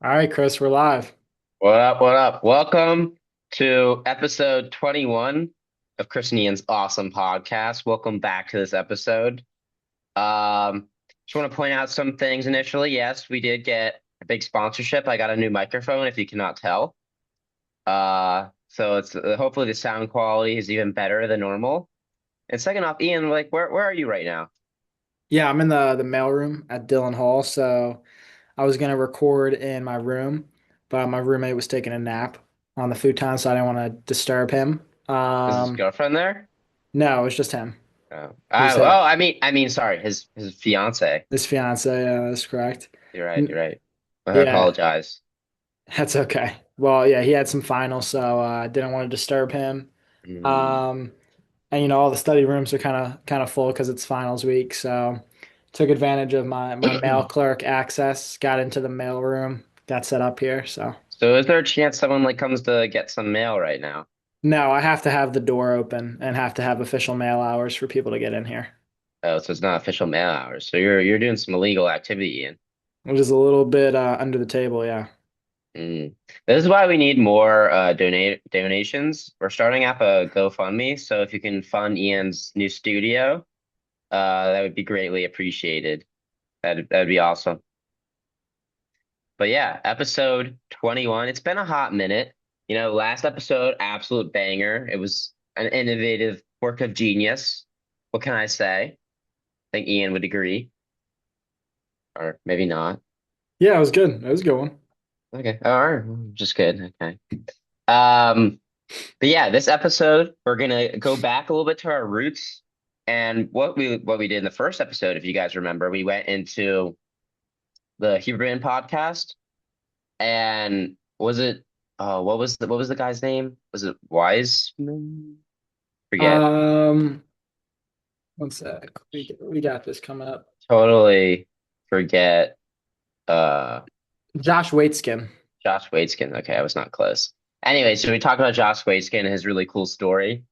All right, Chris, we're live. What up? What up? Welcome to episode 21 of Chris and Ian's awesome podcast. Welcome back to this episode. Just want to point out some things initially. Yes, we did get a big sponsorship. I got a new microphone, if you cannot tell. So it's hopefully the sound quality is even better than normal. And second off, Ian, like where are you right now? Yeah, I'm in the mailroom at Dillon Hall, so I was gonna record in my room, but my roommate was taking a nap on the futon, so I didn't want to disturb him. Is his girlfriend there? No, it was just him. Oh, His sorry, his fiance. his fiance, that's correct. You're right. N- You're right. I Yeah, apologize. that's okay. Well, yeah, he had some finals, so I didn't want to disturb him. Mm. Um, and all the study rooms are kind of full because it's finals week, so took advantage of my mail clerk access, got into the mail room, got set up here. So So is there a chance someone like comes to get some mail right now? no, I have to have the door open and have to have official mail hours for people to get in here, Oh, so it's not official mail hours. So you're doing some illegal activity, Ian. which is a little bit under the table. Yeah. Mm. This is why we need more donations. We're starting up a GoFundMe, so if you can fund Ian's new studio, that would be greatly appreciated. That'd be awesome. But yeah, episode 21. It's been a hot minute. Last episode, absolute banger. It was an innovative work of genius. What can I say? I think Ian would agree, or maybe not. Yeah, it was good. It was a good one. Okay. All right. Just good. Okay. Um, but yeah, this episode, we're gonna go back a little bit to our roots and what we did in the first episode, if you guys remember, we went into the Huberman podcast and was it what was the guy's name? Was it Wiseman? Forget. Um, one sec. We got this coming up. Totally forget uh Josh Waitzkin. Josh Waitzkin. Okay, I was not close. Anyway, so we talked about Josh Waitzkin and his really cool story.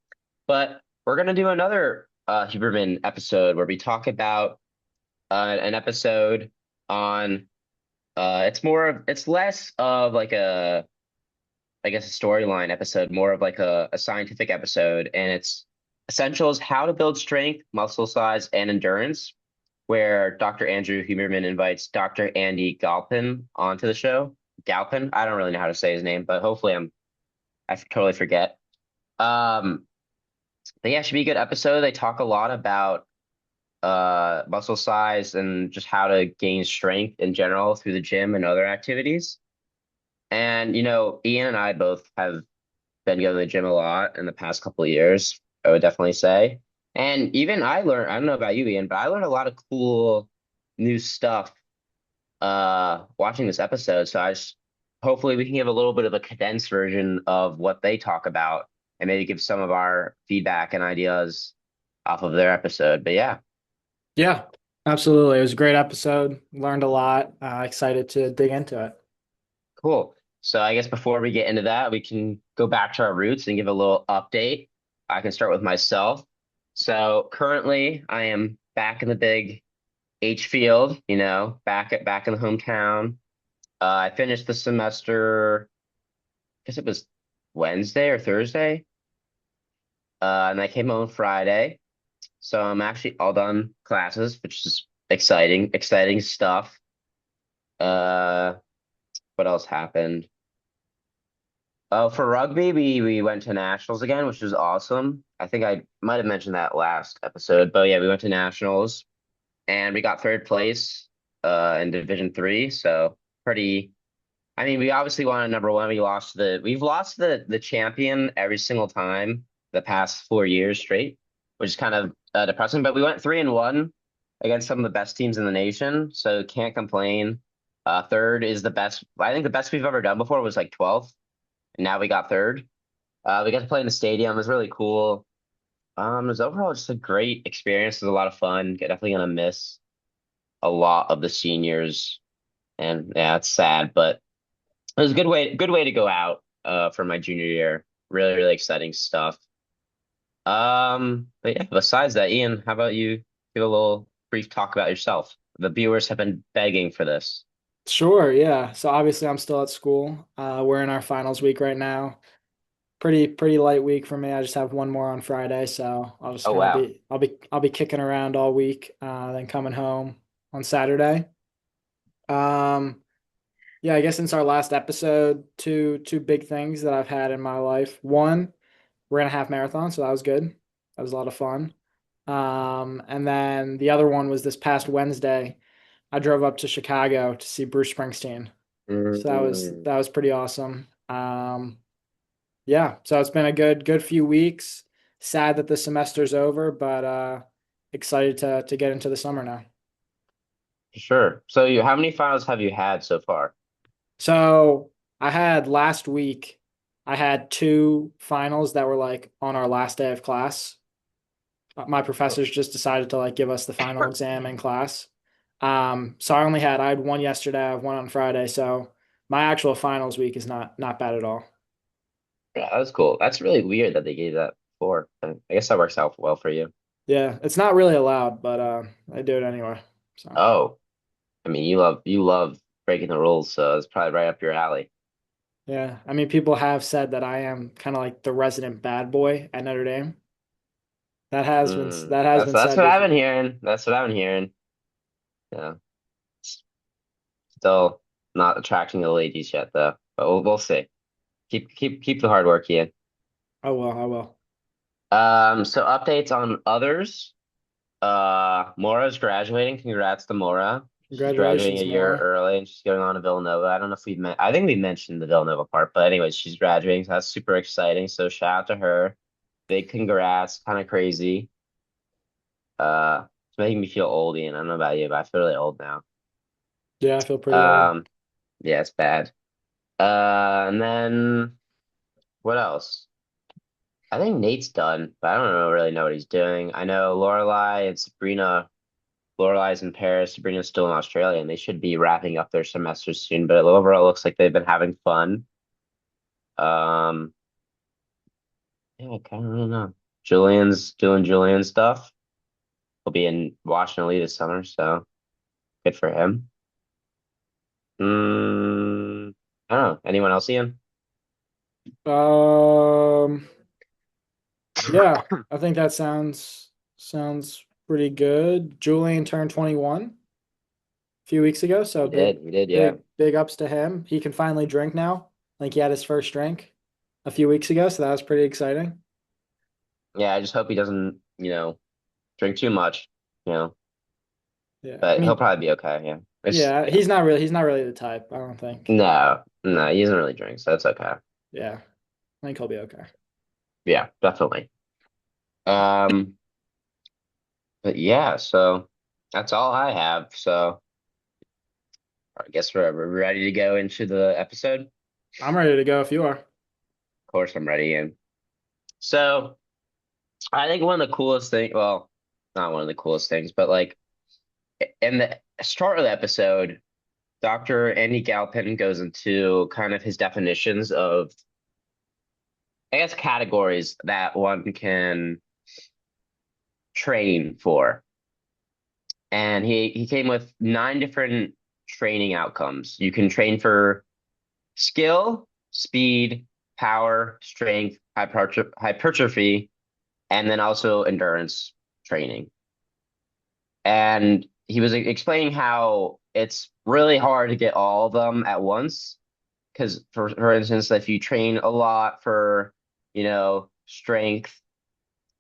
But we're gonna do another Huberman episode where we talk about an episode on it's less of like a I guess a storyline episode, more of like a scientific episode, and it's essentials how to build strength, muscle size, and endurance, where Dr. Andrew Huberman invites Dr. Andy Galpin onto the show. Galpin, I don't really know how to say his name, but hopefully I totally forget. Um, but yeah, it should be a good episode. They talk a lot about muscle size and just how to gain strength in general through the gym and other activities. And Ian and I both have been going to the gym a lot in the past couple of years, I would definitely say. And even I learned, I don't know about you, Ian, but I learned a lot of cool new stuff watching this episode. So hopefully we can give a little bit of a condensed version of what they talk about and maybe give some of our feedback and ideas off of their episode. But yeah. Yeah, absolutely. It was a great episode. Learned a lot. Excited to dig into it. Cool. So I guess before we get into that, we can go back to our roots and give a little update. I can start with myself. So currently I am back in the big H field, back in the hometown. I finished the semester, I guess it was Wednesday or Thursday. And I came home Friday. So I'm actually all done classes, which is exciting stuff. Uh, what else happened? Oh, for rugby, we went to nationals again, which was awesome. I think I might have mentioned that last episode, but yeah, we went to nationals and we got third place in Division Three. So pretty. I mean, we obviously wanted number one. We've lost the champion every single time the past 4 years straight, which is kind of depressing. But we went 3-1 against some of the best teams in the nation, so can't complain. Third is the best. I think the best we've ever done before was like 12th. And now we got third. We got to play in the stadium. It was really cool. It was overall just a great experience. It was a lot of fun. Definitely gonna miss a lot of the seniors, and yeah, it's sad, but it was a good way to go out for my junior year. Really exciting stuff. But yeah, besides that, Ian, how about you give a little brief talk about yourself? The viewers have been begging for this. Sure, yeah. So obviously I'm still at school. We're in our finals week right now. Pretty light week for me. I just have one more on Friday, so I'll just Oh kind of wow. be kicking around all week, then coming home on Saturday. Um, yeah, I guess since our last episode, two big things that I've had in my life. One, ran a half marathon, so that was good. That was a lot of fun. And then the other one was this past Wednesday. I drove up to Chicago to see Bruce Springsteen. So Mm, that was pretty awesome. Yeah, so it's been a good few weeks. Sad that the semester's over, but excited to get into the summer now. sure. So how many finals have you had so far? So I had last week, I had two finals that were like on our last day of class. My Oh, professors just decided to like give us the final exam in class. So I had one yesterday, I have one on Friday. So my actual finals week is not bad at all. yeah, that's cool. That's really weird that they gave that before. I guess that works out well for you. Yeah, it's not really allowed, but I do it anyway. So Oh, I mean, you love breaking the rules, so it's probably right up your alley. yeah, I mean, people have said that I am kind of like the resident bad boy at Notre Dame. That has That's been that's said what I've been before. hearing. That's what I've been hearing. Yeah, still not attracting the ladies yet, though. But we'll see. Keep the hard work, Ian. I will, I will. So updates on others. Mora's graduating. Congrats to Mora. She's graduating a Congratulations, year Mora. early and she's going on to Villanova. I don't know if I think we mentioned the Villanova part, but anyways, she's graduating. So that's super exciting. So shout out to her. Big congrats. Kind of crazy. It's making me feel old, Ian. I don't know about you, but I feel really old now. Yeah, I feel pretty old. Um, yeah, it's bad. And then what else? I think Nate's done, but I don't really know what he's doing. I know Lorelai and Sabrina. Lorelai's in Paris, Sabrina's still in Australia, and they should be wrapping up their semesters soon. But overall, it looks like they've been having fun. Um, yeah, I kind of don't know. Julian's doing Julian stuff. He'll be in Washington Lee this summer, so good for him. I don't know. Anyone else, Ian? Um, yeah, I think that sounds pretty good. Julian turned 21 a few weeks ago, so We did, yeah. big ups to him. He can finally drink now. Like he had his first drink a few weeks ago, so that was pretty exciting. Yeah, I just hope he doesn't, drink too much, you know, Yeah, I but he'll mean, probably be okay. Yeah. yeah, Yeah. he's not really the type, I don't think. No, no, he doesn't really drink, so that's okay. Yeah, I think he'll be okay. Yeah, definitely. Um, but yeah, so that's all I have. So I guess we're ready to go into the episode. Of I'm ready to go if you are. course, I'm ready. And so I think one of the coolest things, well, not one of the coolest things, but like in the start of the episode, Dr. Andy Galpin goes into kind of his definitions of, I guess, categories that one can train for. And he came with 9 different training outcomes. You can train for skill, speed, power, strength, hypertrophy, and then also endurance training. And he was explaining how it's really hard to get all of them at once. Because for instance, if you train a lot for, strength,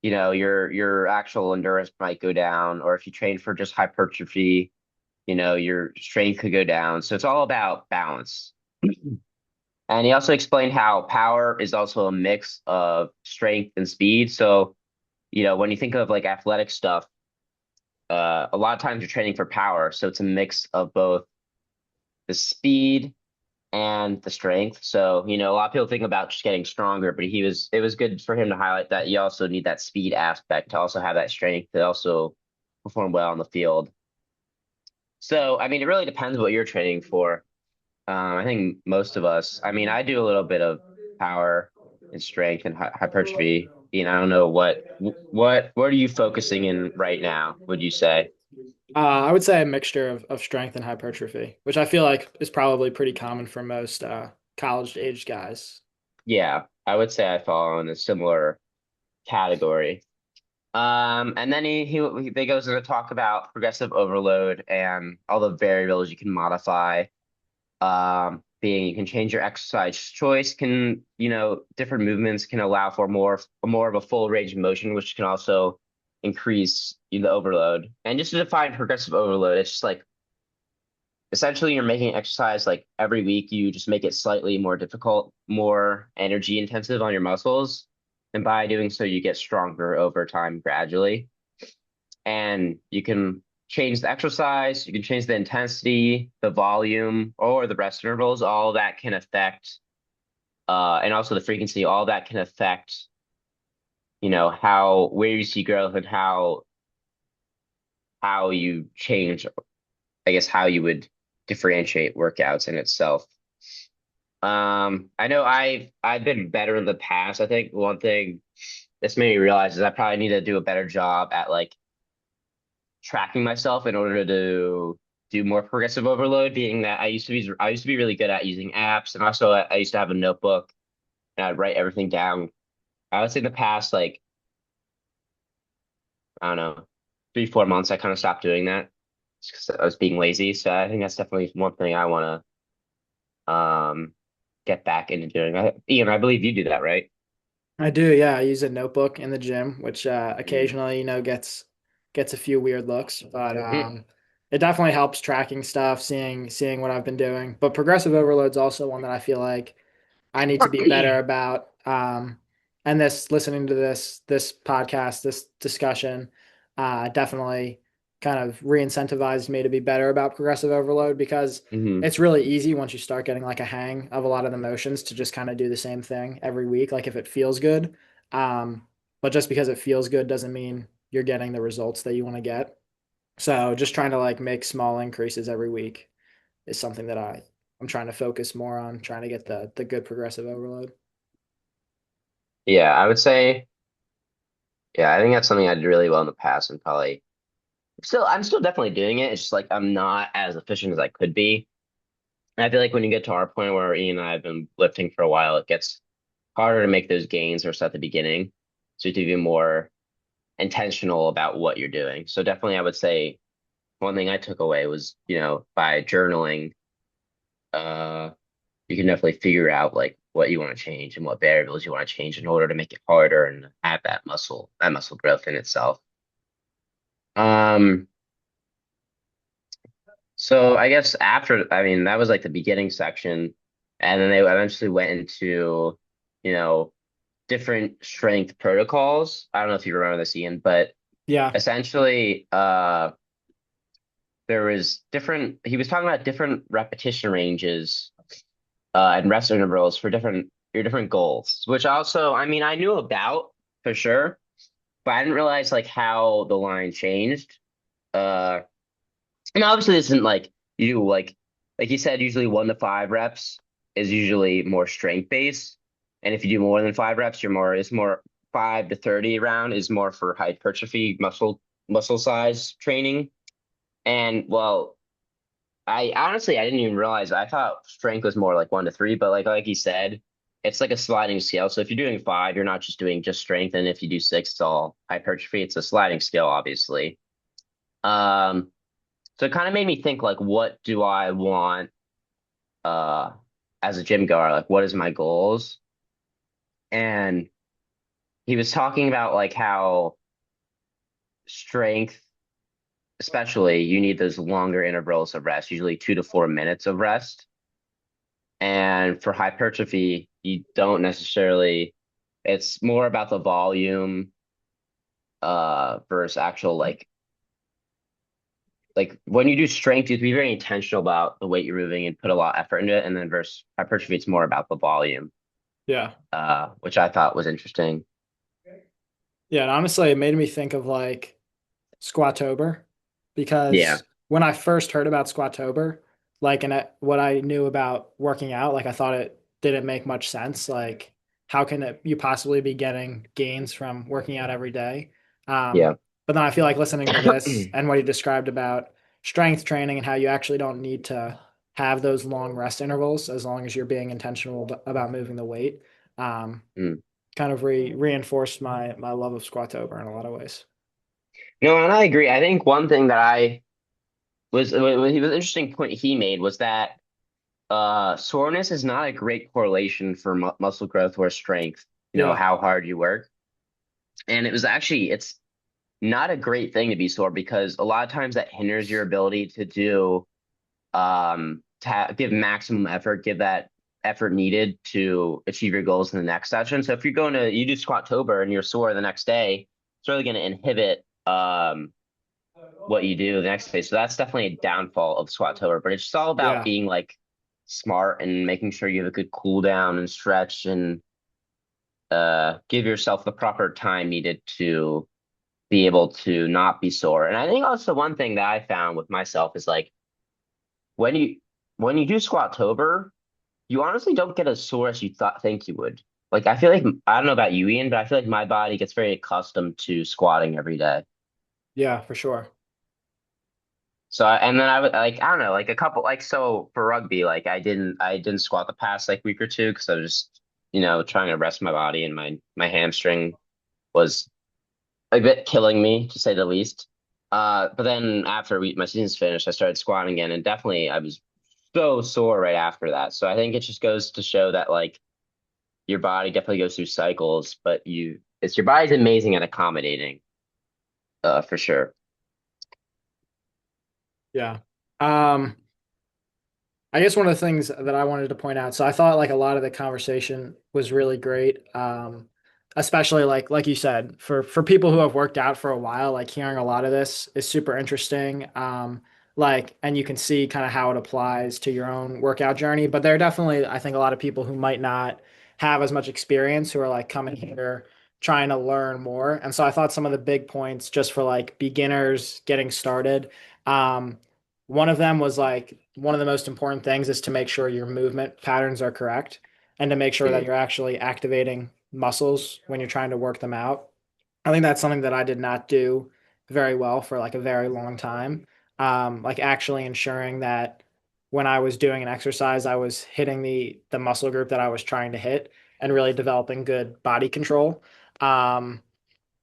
your actual endurance might go down, or if you train for just hypertrophy, your strength could go down. So it's all about balance. And he also explained how power is also a mix of strength and speed. So, when you think of like athletic stuff, a lot of times you're training for power. So it's a mix of both the speed and the strength. So, a lot of people think about just getting stronger, but it was good for him to highlight that you also need that speed aspect to also have that strength to also perform well on the field. So, I mean, it really depends what you're training for. I think most of us, I mean, I do a little bit of power and strength and hypertrophy. I don't know what are you focusing in right now, would you say? I would say a mixture of strength and hypertrophy, which I feel like is probably pretty common for most college age guys. Yeah, I would say I fall in a similar category. And then they goes into talk about progressive overload and all the variables you can modify. Being you can change your exercise choice, can different movements can allow for more of a full range of motion, which can also increase the overload. And just to define progressive overload, it's just like essentially you're making exercise like every week, you just make it slightly more difficult, more energy intensive on your muscles. And by doing so, you get stronger over time gradually. And you can change the exercise, you can change the intensity, the volume, or the rest intervals. All that can affect, and also the frequency, all that can affect, how where you see growth and how you change, I guess, how you would differentiate workouts in itself. I know I've been better in the past. I think one thing this made me realize is I probably need to do a better job at like tracking myself in order to do more progressive overload, being that I used to be really good at using apps, and also I used to have a notebook and I'd write everything down. I would say in the past, like, I don't know, 3, 4 months, I kind of stopped doing that because I was being lazy. So I think that's definitely one thing I want to get back into doing. Ian, I believe you do that, right? I do, yeah. I use a notebook in the gym, which Mm. occasionally, gets a few weird looks, but Mm. it definitely helps tracking stuff, seeing what I've been doing. But progressive overload's also one that I feel like I need to be better about. And this listening to this podcast, this discussion, definitely kind of re-incentivized me to be better about progressive overload because Hmm. it's really easy once you start getting like a hang of a lot of the motions to just kind of do the same thing every week, like if it feels good. Um, but just because it feels good doesn't mean you're getting the results that you want to get. So just trying to like make small increases every week is something that I'm trying to focus more on, trying to get the good progressive overload. Yeah, I would say, yeah, I think that's something I did really well in the past and probably I'm still definitely doing it. It's just like I'm not as efficient as I could be. And I feel like when you get to our point where Ian and I have been lifting for a while, it gets harder to make those gains versus at the beginning. So you have to be more intentional about what you're doing. So definitely I would say one thing I took away was, by journaling, uh, you can definitely figure out like what you want to change and what variables you want to change in order to make it harder and have that muscle growth in itself. Um, so I guess I mean, that was like the beginning section, and then they eventually went into, you know, different strength protocols. I don't know if you remember this, Ian, but Yeah. essentially, there was different. He was talking about different repetition ranges, and rest intervals for your different goals, which also, I mean, I knew about for sure, but I didn't realize like how the line changed. Uh, And obviously, this isn't like you like you said, usually 1 to 5 reps is usually more strength based. And if you do more than 5 reps, it's more 5 to 30 round is more for hypertrophy muscle size training. And well, I didn't even realize I thought strength was more like 1 to 3, but like you said, it's like a sliding scale. So if you're doing 5, you're not just doing just strength, and if you do 6, it's all hypertrophy. It's a sliding scale, obviously. Um, so it kind of made me think like, what do I want uh as a gym goer? Like, what is my goals? And he was talking about like how strength, especially, you need those longer intervals of rest, usually 2 to 4 minutes of rest. And for hypertrophy, you don't necessarily, it's more about the volume versus actual like when you do strength, you have to be very intentional about the weight you're moving and put a lot of effort into it. And then versus hypertrophy, it's more about the volume. Yeah. Which I thought was interesting. Yeah. And honestly, it made me think of like Squattober Yeah, because when I first heard about Squattober, like, what I knew about working out, like, I thought it didn't make much sense. Like, how can you possibly be getting gains from working out every day? yeah, But then I feel like listening to this and what you described about strength training and how you actually don't need to have those long rest intervals as long as you're being intentional about moving the weight. Um, Mm. kind of reinforced my love of Squattober in a lot of ways. No, and I agree. I think one thing that I was an interesting point he made was that soreness is not a great correlation for mu muscle growth or strength, Yeah, how hard you work. And it's not a great thing to be sore because a lot of times that hinders your ability to give maximum effort, give that effort needed to achieve your goals in the next session. So if you do Squattober and you're sore the next day, it's really going to inhibit what you do the next day. So that's definitely a downfall of Squattober. But it's just all about yeah, being like smart and making sure you have a good cool down and stretch and give yourself the proper time needed to be able to not be sore. And I think also one thing that I found with myself is like when you when you do Squattober, you honestly don't get as sore as you thought think you would. Like I feel like I don't know about you, Ian, but I feel like my body gets very accustomed to squatting every day. yeah, for sure. And then I would like I don't know like a couple like so for rugby like I didn't squat the past like week or two because I was just trying to rest my body and my hamstring was a bit killing me to say the least. But then after my season's finished, I started squatting again, and definitely I was so sore right after that. So I think it just goes to show that like your body definitely goes through cycles, but your body's amazing at accommodating, for sure. Yeah. Um, I guess one of the things that I wanted to point out, so I thought like a lot of the conversation was really great. Especially like you said, for people who have worked out for a while, like hearing a lot of this is super interesting. And you can see kind of how it applies to your own workout journey. But there are definitely, I think, a lot of people who might not have as much experience who are like coming here trying to learn more. And so I thought some of the big points just for like beginners getting started. Um, One of them was like one of the most important things is to make sure your movement patterns are correct and to make sure that Mm, you're actually activating muscles when you're trying to work them out. I think that's something that I did not do very well for like a very long time. Like actually ensuring that when I was doing an exercise, I was hitting the muscle group that I was trying to hit and really developing good body control. Um,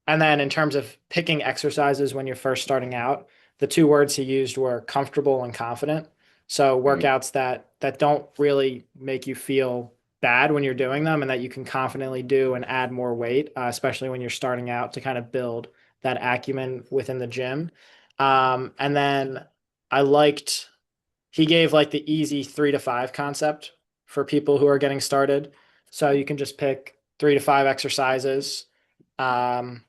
and then in terms of picking exercises when you're first starting out, the two words he used were comfortable and confident. So mm. workouts that don't really make you feel bad when you're doing them and that you can confidently do and add more weight, especially when you're starting out to kind of build that acumen within the gym. And then I liked he gave like the easy 3 to 5 concept for people who are getting started. So you can just pick 3 to 5 exercises. Um,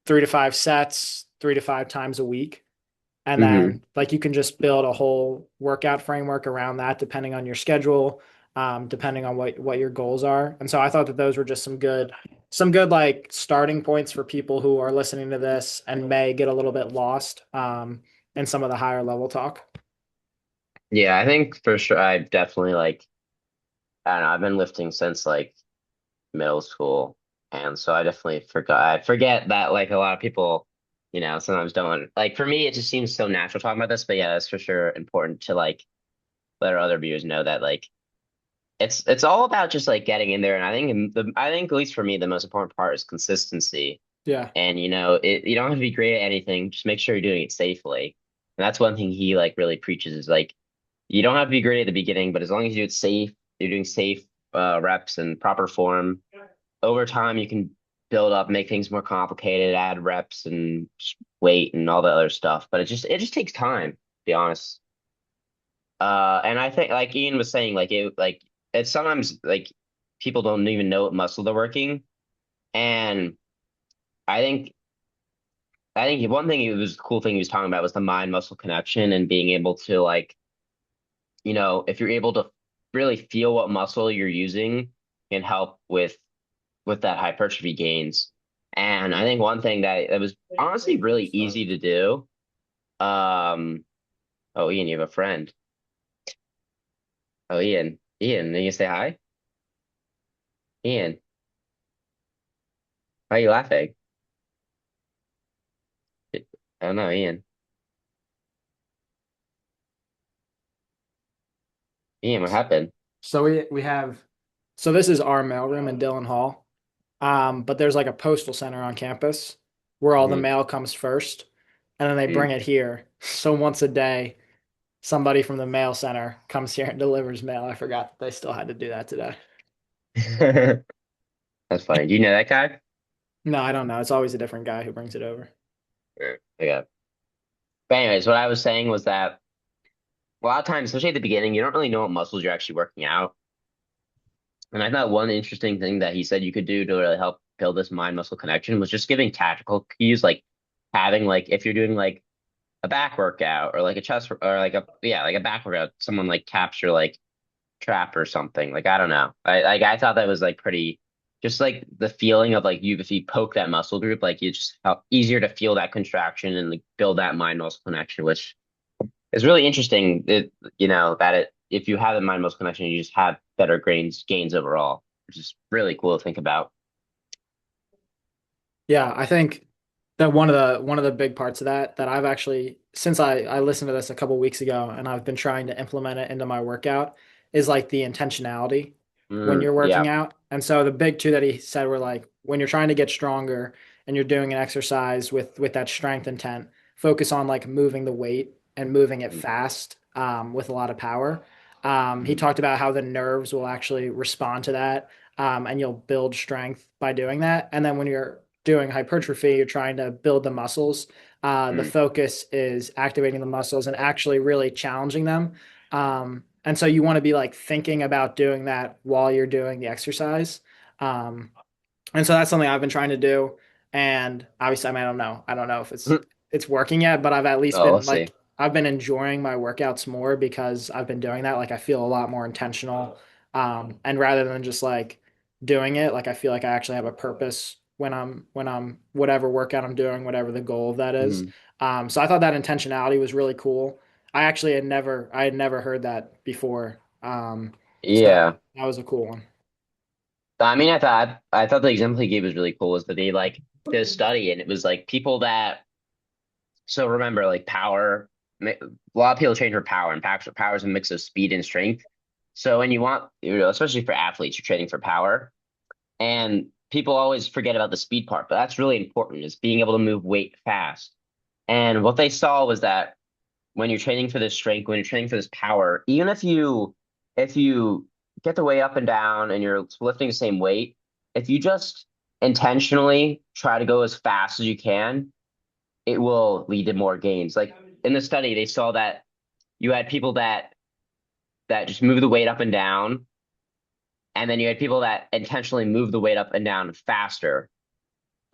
3 to 5 sets, 3 to 5 times a week. And Hmm. then like you can just build a whole workout framework around that depending on your schedule, depending on what your goals are. And so I thought that those were just some good like starting points for people who are listening to this and may get a little bit lost in some of the higher level talk. Yeah, I think for sure I definitely like I don't know, I've been lifting since like middle school. And so I forget that like a lot of people, sometimes don't like for me it just seems so natural talking about this, but yeah, that's for sure important to like let our other viewers know that like it's all about just like getting in there. And I think at least for me the most important part is consistency. Yeah. And you don't have to be great at anything, just make sure you're doing it safely. And that's one thing he like really preaches is like you don't have to be great at the beginning, but as long as you do it safe, you're doing safe reps and proper form over time you can build up, make things more complicated, add reps and weight and all the other stuff. But it just takes time, to be honest. And I think like Ian was saying, it's sometimes like people don't even know what muscle they're working. And I think one thing it was cool thing he was talking about was the mind muscle connection and being able to like, if you're able to really feel what muscle you're using can help with that hypertrophy gains. And I think one thing that was honestly really easy to do. Oh, Ian, you have a friend. Oh, Ian, you say hi? Ian, why are you laughing? I don't know, Ian. Ian, what happened? So we have so this is our mailroom in Dillon Hall. But there's like a postal center on campus where all the Hmm. mail comes first, and then they Hmm. bring it here. So once a day, somebody from the mail center comes here and delivers mail. I forgot they still had to do that today. That's funny. Do you know that guy? No, I don't know. It's always a different guy who brings it over. Yeah. Okay. But anyways, what I was saying was that a lot of times, especially at the beginning, you don't really know what muscles you're actually working out. And I thought one interesting thing that he said you could do to really help build this mind muscle connection was just giving tactical cues, like having like if you're doing like a back workout or like a chest or like a yeah like a back workout, someone like taps your like trap or something. Like I don't know. I thought that was like pretty just like the feeling of like you if you poke that muscle group, like it's just how easier to feel that contraction and like build that mind muscle connection, which is really interesting. That if you have the mind muscle connection, you just have better gains overall, which is really cool to think about. Yeah, I think that one of the big parts of that I've actually since I listened to this a couple weeks ago and I've been trying to implement it into my workout is like the intentionality when you're working Yeah. out. And so the big two that he said were like when you're trying to get stronger and you're doing an exercise with that strength intent, focus on like moving the weight and moving it fast with a lot of power. He Mm-hmm. talked about how the nerves will actually respond to that, and you'll build strength by doing that. And then when you're doing hypertrophy, you're trying to build the muscles. The focus is activating the muscles and actually really challenging them. And so you want to be like thinking about doing that while you're doing the exercise. Um, and so that's something I've been trying to do. And obviously, I mean, I don't know if it's working yet, but I've at least Oh, been let's see. like I've been enjoying my workouts more because I've been doing that. Like I feel a lot more intentional. And rather than just like doing it, like I feel like I actually have a purpose when I'm whatever workout I'm doing, whatever the goal of that is. Mhm. So I thought that intentionality was really cool. I had never heard that before. So Yeah. that was a cool one. I mean, I thought the example he gave was really cool. Was that they like did a study and it was like people that so remember like power. A lot of people train for power, and power is a mix of speed and strength. So when you want, especially for athletes, you're training for power, and people always forget about the speed part, but that's really important. Is being able to move weight fast. And what they saw was that when you're training for this strength, when you're training for this power, even if you get the weight up and down and you're lifting the same weight, if you just intentionally try to go as fast as you can, it will lead to more gains. Like in the study, they saw that you had people that just move the weight up and down, and then you had people that intentionally move the weight up and down faster.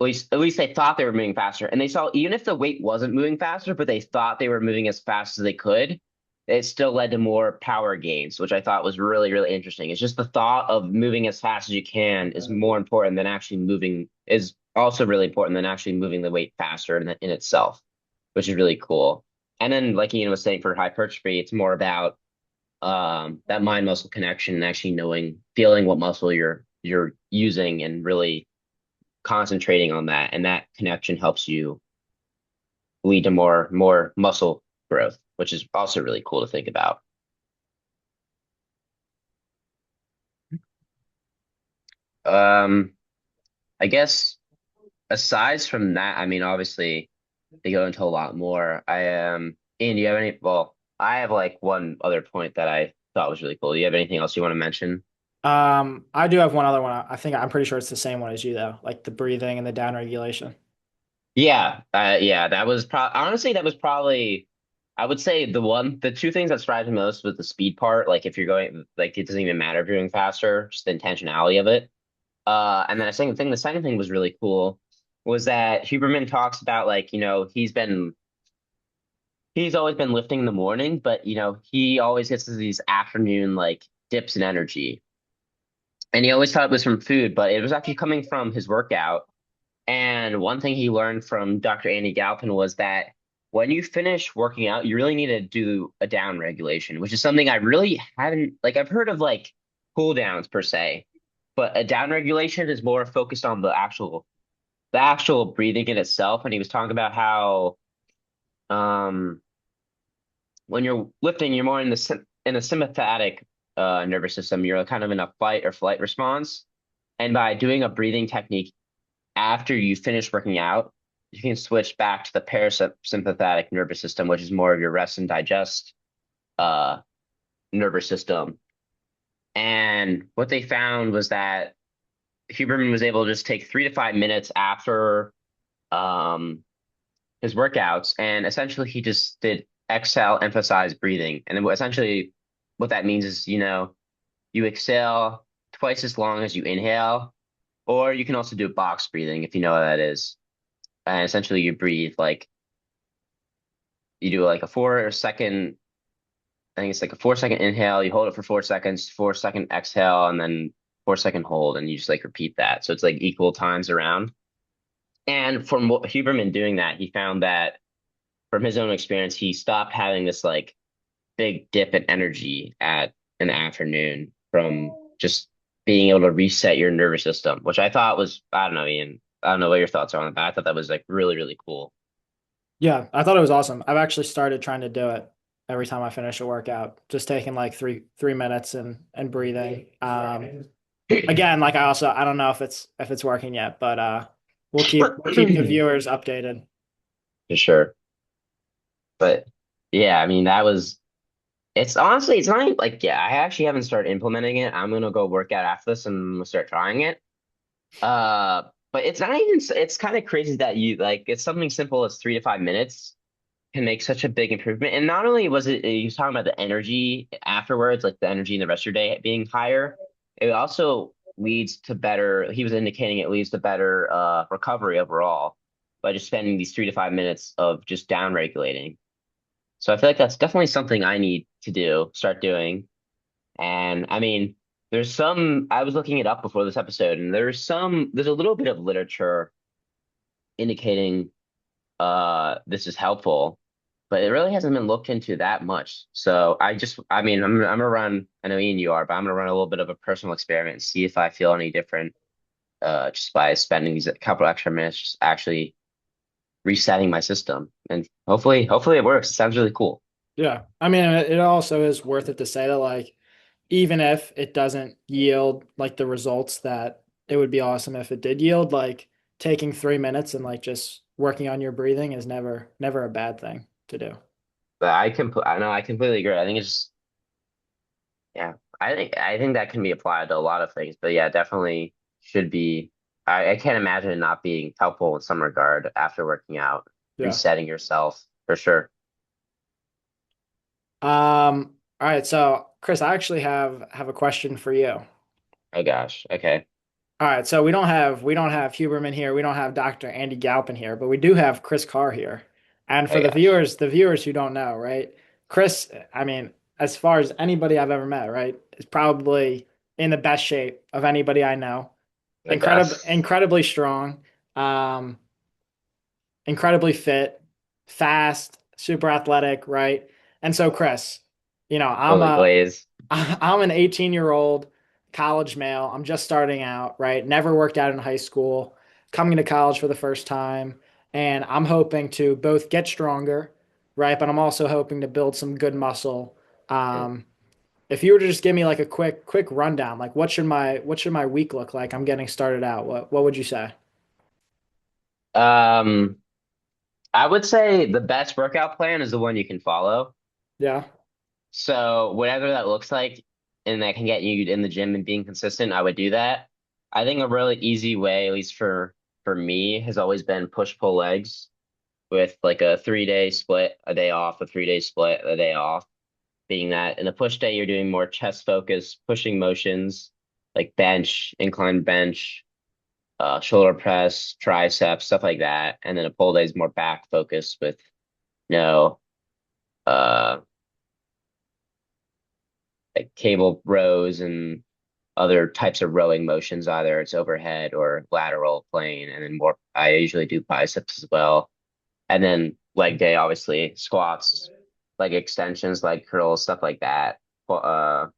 At least they thought they were moving faster. And they saw even if the weight wasn't moving faster, but they thought they were moving as fast as they could, it still led to more power gains, which I thought was really, really interesting. It's just the thought of moving as fast as you can is more important than actually moving, is also really important than actually moving the weight faster in itself, which is really cool. And then, like Ian was saying, for hypertrophy, it's more about that mind muscle connection and actually knowing, feeling what muscle you're using and really concentrating on that, and that connection helps you lead to more muscle growth, which is also really cool to think about. Um, I guess aside from that, I mean, obviously they go into a lot more. Ian, do you have any? Well, I have like one other point that I thought was really cool. Do you have anything else you want to mention? I do have one other one. I think I'm pretty sure it's the same one as you though, like the breathing and the down regulation. Yeah, that was honestly that was probably I would say the two things that surprised me most was the speed part. Like if you're going, like it doesn't even matter if you're doing faster, just the intentionality of it. And then the second thing was really cool was that Huberman talks about like, he's always been lifting in the morning, but he always gets to these afternoon like dips in energy. And he always thought it was from food, but it was actually coming from his workout. And one thing he learned from Dr. Andy Galpin was that when you finish working out, you really need to do a down regulation, which is something I really haven't like I've heard of like cool downs per se, but a down regulation is more focused on the actual breathing in itself. And he was talking about how um, when you're lifting, you're more in in a sympathetic nervous system. You're kind of in a fight or flight response. And by doing a breathing technique after you finish working out, you can switch back to the parasympathetic nervous system, which is more of your rest and digest uh, nervous system. And what they found was that Huberman was able to just take 3 to 5 minutes after um, his workouts, and essentially he just did exhale, emphasize breathing. And then essentially what that means is, you exhale twice as long as you inhale, or you can also do box breathing if you know what that is. And essentially you breathe like you do like a 4 second, I think it's like a 4 second inhale, you hold it for 4 seconds, 4 second exhale, and then 4 second hold, and you just like repeat that. So it's like equal times around. And from Huberman doing that, he found that from his own experience, he stopped having this like big dip in energy at an afternoon from just being able to reset your nervous system, which I thought was, I don't know, Ian, I don't know what your thoughts are on that. I thought that was like really, really cool. Yeah, I thought it was awesome. I've actually started trying to do it every time I finish a workout, just taking like three minutes and breathing. Again, like I don't know if it's working yet, but we'll keep the For viewers updated. sure. But yeah, I mean, it's honestly, it's not even, like, yeah, I actually haven't started implementing it. I'm gonna go work out after this and I'm gonna start trying it. But it's not even, it's kind of crazy that it's something simple as 3 to 5 minutes can make such a big improvement. And not only was it, he was talking about the energy afterwards, like the energy in the rest of your day being higher, it also leads to better, he was indicating it leads to better recovery overall by just spending these 3 to 5 minutes of just down regulating. So I feel like that's definitely something I need to start doing. And I mean, I was looking it up before this episode, and there's a little bit of literature indicating this is helpful, but it really hasn't been looked into that much. So I mean, I'm gonna run, I know Ian you are, but I'm gonna run a little bit of a personal experiment and see if I feel any different just by spending these couple extra minutes just actually resetting my system. And hopefully it works. It sounds really cool. Yeah. I mean, it also is worth it to say that like even if it doesn't yield like the results that it would be awesome if it did yield, like taking 3 minutes and like just working on your breathing is never a bad thing to do. But I know I completely agree. I think it's just, yeah, I think that can be applied to a lot of things, but yeah, definitely should be. I can't imagine it not being helpful in some regard after working out, Yeah. resetting yourself for sure. All right, so Chris, I actually have a question for you. Oh gosh. Okay. All right, so we don't have Huberman here, we don't have Dr. Andy Galpin here, but we do have Chris Carr here. And Oh for gosh. the viewers who don't know, right? Chris, I mean, as far as anybody I've ever met, right, is probably in the best shape of anybody I know. The best. Incredibly strong, um, incredibly fit, fast, super athletic, right? And so, Chris, you know, Fully glazed. I'm an 18-year-old college male. I'm just starting out, right? Never worked out in high school, coming to college for the first time, and I'm hoping to both get stronger, right? But I'm also hoping to build some good muscle. Um, if you were to just give me like a quick rundown, like what should my week look like? I'm getting started out. What would you say? Um, I would say the best workout plan is the one you can follow. Yeah. So whatever that looks like, and that can get you in the gym and being consistent, I would do that. I think a really easy way, at least for me, has always been push pull legs with like a 3 day split, a day off, a 3 day split, a day off. Being that in the push day, you're doing more chest focus, pushing motions like bench, incline bench, shoulder press, triceps, stuff like that. And then a pull day is more back focused with no uh like cable rows and other types of rowing motions, either it's overhead or lateral plane, and then more I usually do biceps as well. And then leg day, obviously, squats, leg extensions, leg curls, stuff like that. Well,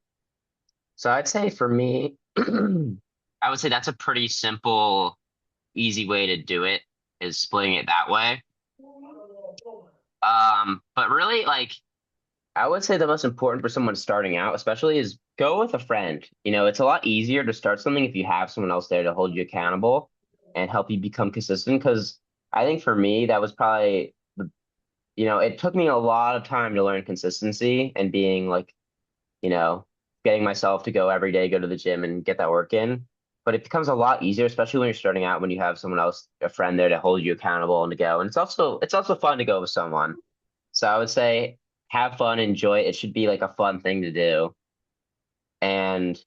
so I'd say for me, I would say that's a pretty simple, easy way to do it is splitting it that way. But really, like I would say the most important for someone starting out, especially, is go with a friend. It's a lot easier to start something if you have someone else there to hold you accountable and help you become consistent. Because I think for me, that was probably it took me a lot of time to learn consistency and being like, you know, getting myself to go every day, go to the gym and get that work in. But it becomes a lot easier, especially when you're starting out, when you have someone else, a friend there to hold you accountable and to go. And it's also fun to go with someone. So I would say have fun, enjoy it. It should be like a fun thing to do. And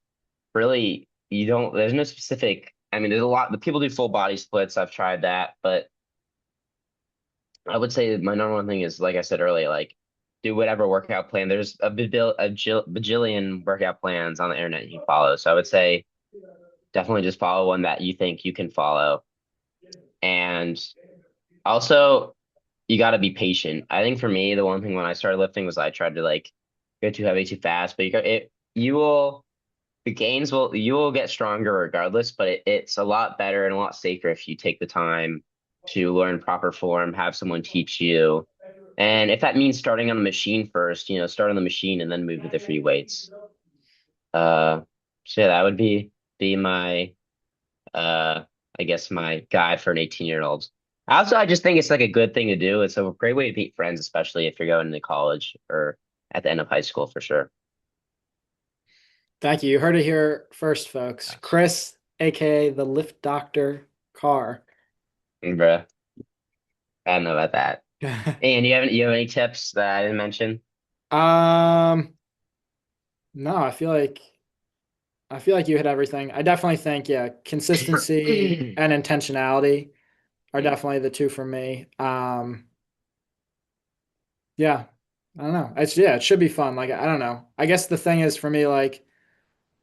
really, there's no specific, I mean, there's a lot, the people do full body splits. I've tried that, but I would say my number one thing is, like I said earlier, like do whatever workout plan. There's bajillion workout plans on the internet you can follow. So I would say definitely just follow one that you think you can follow. And also, you got to be patient. I think for me, the one thing when I started lifting was I tried to like go too heavy too fast, but you will, you will get stronger regardless, but it's a lot better and a lot safer if you take the time to learn proper form, have someone teach you. And if that means starting on the machine first, start on the machine and then move to the free weights. Uh, so yeah, that would be my uh I guess my guide for an 18-year-old. Also, I just think it's like a good thing to do. It's a great way to meet friends, especially if you're going into college or at the end of high school for sure. Thank you. You heard it here first, folks. Chris, aka the Lift Doctor Carr. Bruh, I don't know about that. And you have any tips that I didn't mention? Um, no, I feel like you hit everything. I definitely think, yeah, consistency and intentionality are definitely the two for me. Yeah, I don't know. Yeah, it should be fun. Like, I don't know. I guess the thing is for me, like,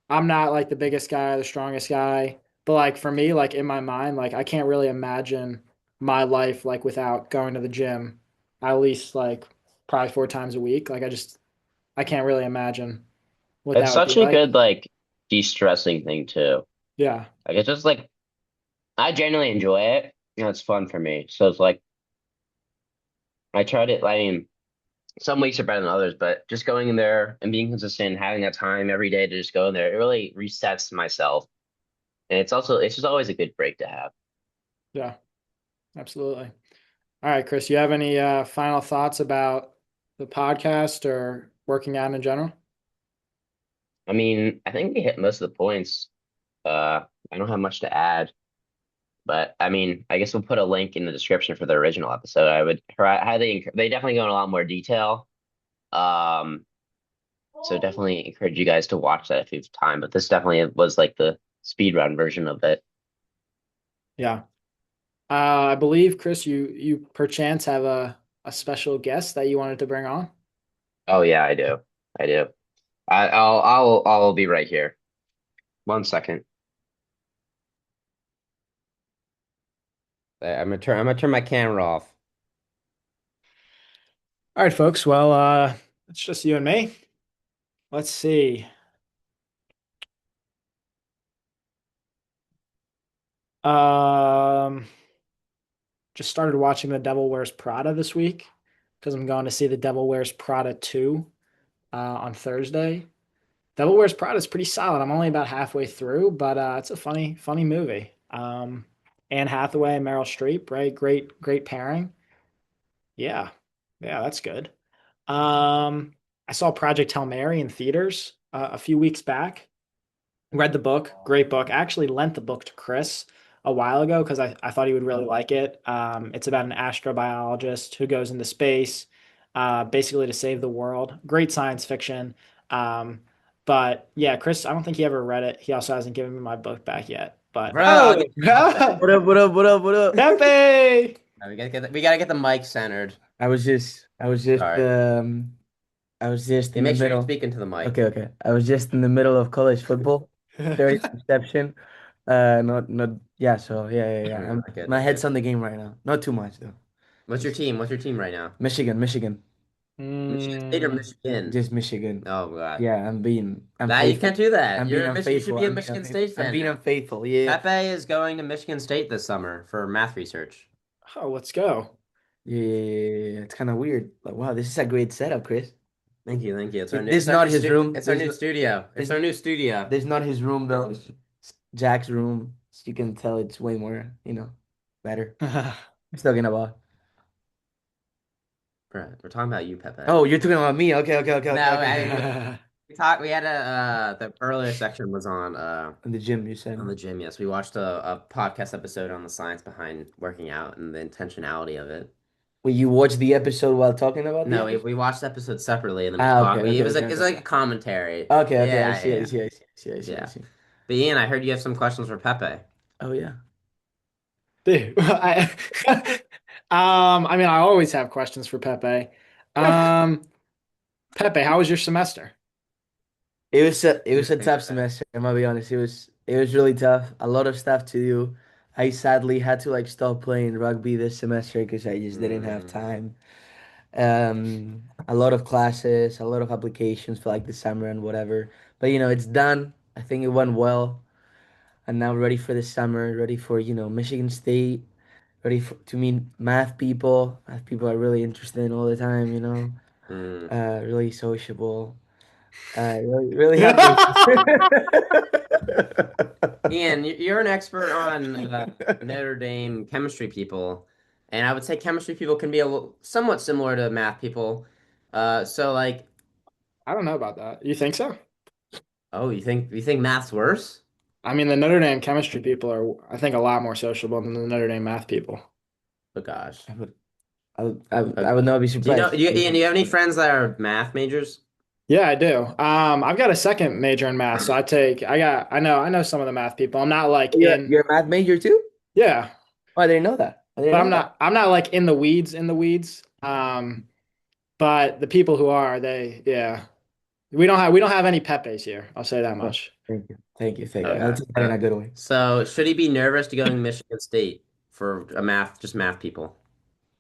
I'm not like the biggest guy, the strongest guy, but like for me, like in my mind, like I can't really imagine my life like without going to the gym at least like probably 4 times a week. I can't really imagine what It's that would be such a like. good like de-stressing thing too. Yeah. Like it's just like I genuinely enjoy it. It's fun for me. So it's like I tried it. I mean, some weeks are better than others, but just going in there and being consistent, having that time every day to just go in there, it really resets myself. And it's just always a good break to have. Yeah, absolutely. All right, Chris, you have any final thoughts about the podcast or working out in general? I mean, I think we hit most of the points. I don't have much to add, but I mean, I guess we'll put a link in the description for the original episode. I would highly, they definitely go in a lot more detail. Um, so definitely encourage you guys to watch that if you have time. But this definitely was like the speed run version of it. Yeah. I believe, Chris, you perchance have a special guest that you wanted to bring on. Oh yeah, I do. I do. I'll be right here. 1 second. I'm gonna turn my camera off. All right, folks. Well, it's just you and me. Let's see. Um, just started watching The Devil Wears Prada this week because I'm going to see The Devil Wears Prada 2 on Thursday. Devil Wears Prada is pretty solid. I'm only about halfway through, but it's a funny movie. Anne Hathaway and Meryl Streep, right? Great pairing. Yeah, yeah, that's good. Um, I saw Project Hail Mary in theaters a few weeks back. Read the book, great book. I actually lent the book to Chris a while ago because I thought he would really like it. It's about an astrobiologist who goes into space, basically to save the world. Great science fiction. Um, but yeah, Chris, I don't think he ever read it. He also hasn't given me my book back yet. But Bro, I'll oh, get you my back. What up, what up, what up, what up? Pepe! We gotta get the mic centered. I was just Sorry. I was just Hey, in the make sure you're middle. speaking to the mic. Okay. I was just in the middle of college football, third interception. Not yeah. So yeah. Not good, My not head's good. on the game right now. Not too much though. What's your team? What's your team right now? Michigan, Michigan State or Mm, Michigan? just Michigan. Oh God. Yeah, I'm Nah, you can't faithful. do that. I'm being You should unfaithful. be a Michigan State I'm fan being now. unfaithful. Yeah, Pepe is going to Michigan State this summer for math research. oh, let's go. Yeah. It's kind of weird. Like, wow, this is a great setup, Chris. Thank you, thank you. It's our new, This it's is our not new his room. it's our This new is studio. It's this our new studio. this is not his room though. It's Jack's room. So you can tell it's way more, better. I'm talking about. Bro, we're talking about you, Pepe. Oh, you're talking about me. Okay. No, we had the earlier section was In the gym, you said. on the gym. Yes, we watched a podcast episode on the science behind working out and the intentionality of it. Wait, you watched the episode while talking about the No, we, episode? we watched the episode separately and then we Ah, talked. okay, It was like okay. a commentary. Okay. I Yeah, see, I yeah, see, I see, I see, I yeah. see. But Ian, I heard you have some questions for Pepe. Oh yeah. Dude, I mean, I always have questions for Pepe. Um, Pepe, how was your semester? It was a tough semester, I'm gonna be honest. It was really tough. A lot of stuff to do. I sadly had to like stop playing rugby this semester because I just didn't have Mm, time. A lot of classes, a lot of applications for like the summer and whatever. But it's done. I think it went well. And now ready for the summer, ready for, Michigan State, ready to meet math people. Math people are really interesting all the time, mm. really sociable. Really happy. Ian, you're an expert on Notre Dame chemistry people, and I would say chemistry people can be somewhat similar to math people. So like, I don't know about that. You think so? oh, you think math's worse? I mean, the Notre Dame chemistry people are, I think, a lot more sociable than the Notre Dame math people. Oh gosh. I would not be Do you know, surprised. Ian, do you have any friends that are math majors? Yeah, I do. I've got a second major in math, so I know some of the math people. I'm not like You're a math major too? yeah, Oh, I didn't know that. I didn't but know that. I'm not like in the weeds. But the people who are, yeah. We don't have any Pepes here. I'll say that Oh, much. thank you. I'll Okay. take that in a good way. So should he be nervous to go to Michigan State for just math people?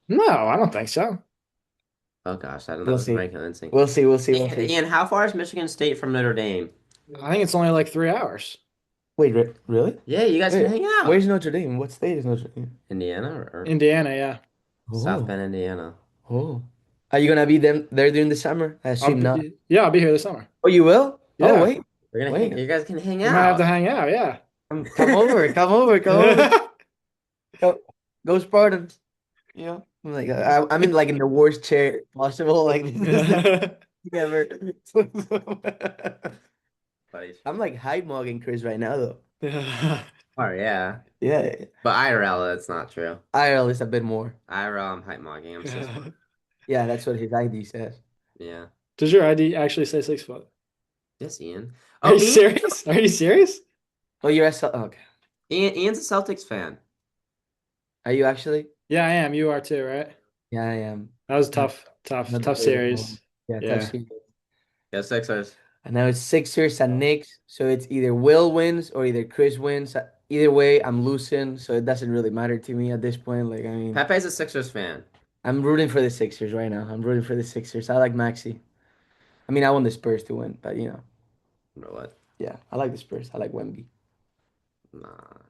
No, I don't think so. Oh gosh, I don't know. That We'll was see. very convincing. We'll see. Ian, how far is Michigan State from Notre Dame? I think it's only like 3 hours. Wait, really? Yeah, you guys can Wait, hang out. where's Notre Dame? What state is Notre Dame? Indiana or Indiana, yeah. South Oh, Bend, Indiana. oh. Are you gonna be there during the summer? I assume not. I'll be here this summer. Oh, you will? Oh, Yeah, wait. You guys can hang we might have to out. hang out. Yeah. Come over, come over, come over. Go Spartans. I'm like I'm in like in the worst chair possible. Like this is ever. Buddy. I'm like high mugging Chris right now though. Oh yeah. Yeah, But IRL, that's not true. IRL is a bit more. IRL, I'm hype mogging. I'm 6 foot. Yeah, that's what his ID says. Yeah. Does your ID actually say 6 foot? Yes, Ian. Are Oh, you serious? Are you serious? Oh, you're a okay. Ian's a Celtics fan. Are you actually? Yeah, I am. You are too, right? Yeah, I am. That was tough series. Yeah, Yeah. tough series. Yeah, Sixers. And now it's Sixers and Knicks, so it's either Will wins or either Chris wins. Either way, I'm losing, so it doesn't really matter to me at this point. Like, I mean, Pepe's a Sixers fan. I'm rooting for the Sixers right now. I'm rooting for the Sixers. I like Maxi. I mean, I want the Spurs to win, but You know what? yeah, I like the Spurs. I like Wemby. Nah.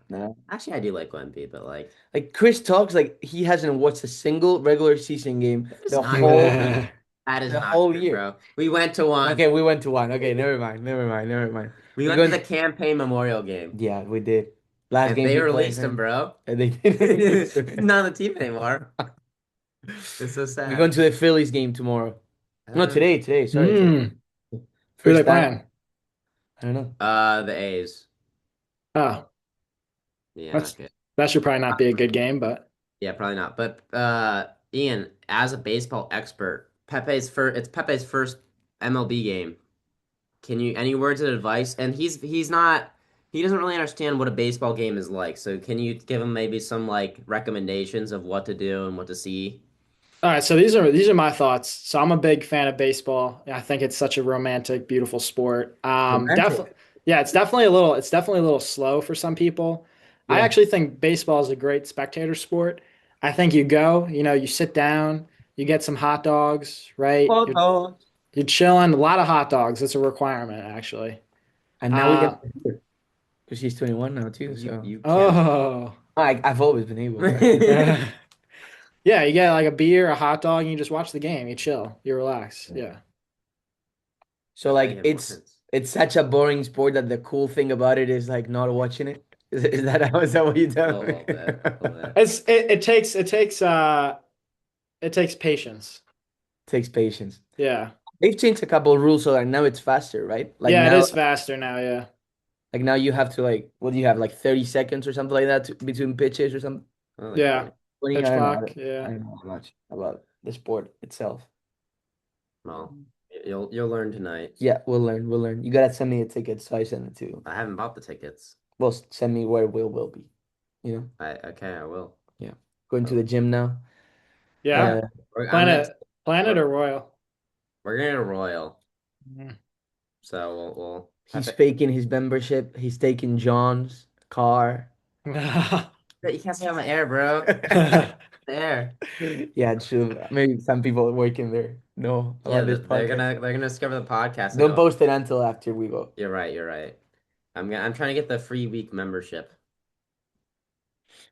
No. Actually, I do like Wemby, but Like Chris talks like he hasn't watched a single regular season game It's the not whole. good. that is The not whole true, year. bro. We went to one. Okay, we went to one. Okay, never mind. We We're went to going- the campaign memorial game. Yeah, we did. Last And game they he played, released him, man. bro. And they He's did. not on the team anymore. It's so sad. We're going to the Phillies game tomorrow. No, today. Sorry. Mm. Who are First they time. playing? I don't know. The A's. Oh, Yeah, That's- not good. that should probably not be a good game, but Yeah, probably not. But Ian, as a baseball expert, it's Pepe's first MLB game. Any words of advice? And he doesn't really understand what a baseball game is like. So can you give him maybe some like recommendations of what to do and what to see? all right. So these are my thoughts. So I'm a big fan of baseball. I think it's such a romantic, beautiful sport. Romantic? Definitely, yeah. It's definitely a little slow for some people. I Yeah. actually think baseball is a great spectator sport. I think you go, you sit down, you get some hot dogs, right? You're chilling. A lot of hot dogs. That's a requirement, actually. And now we Uh, get because he's 21 now too. You So you can't. Oh. I've always been able. Yeah, you get like a beer, a hot dog, and you just watch the game. You chill, you relax. Yeah. So Make like it more it's sense. it's such a boring sport that the cool thing about it is like not watching it. Is that how is that what you A tell me? little bit, a little bit. It takes patience. Takes patience. Yeah. They've changed a couple of rules so like now it's faster, right? Yeah, it is faster now, yeah. Like now you have to like what do you have like 30 seconds or something like that between pitches or something? Oh, like Yeah. 20. 20, Pitch I don't know. clock, I yeah. don't know much about the sport itself. Well, you'll learn tonight. Yeah, we'll learn. We'll learn. You gotta send me a ticket, so I send it to you. I haven't bought the tickets. Well, send me where will be. You know? I okay, I will. Yeah. Going to Oh, the gym now. Yeah. Uh, I'm gonna Planet we're, or Royal? we're gonna go Royal, Mm. so we'll have he's to. faking his membership. He's taking John's car. You can't say on the air, bro. There. Yeah, true. Maybe some people working there know Yeah, about this podcast. they're gonna discover the podcast and Don't go. post it until after we go. You're right. You're right. I'm trying to get the free week membership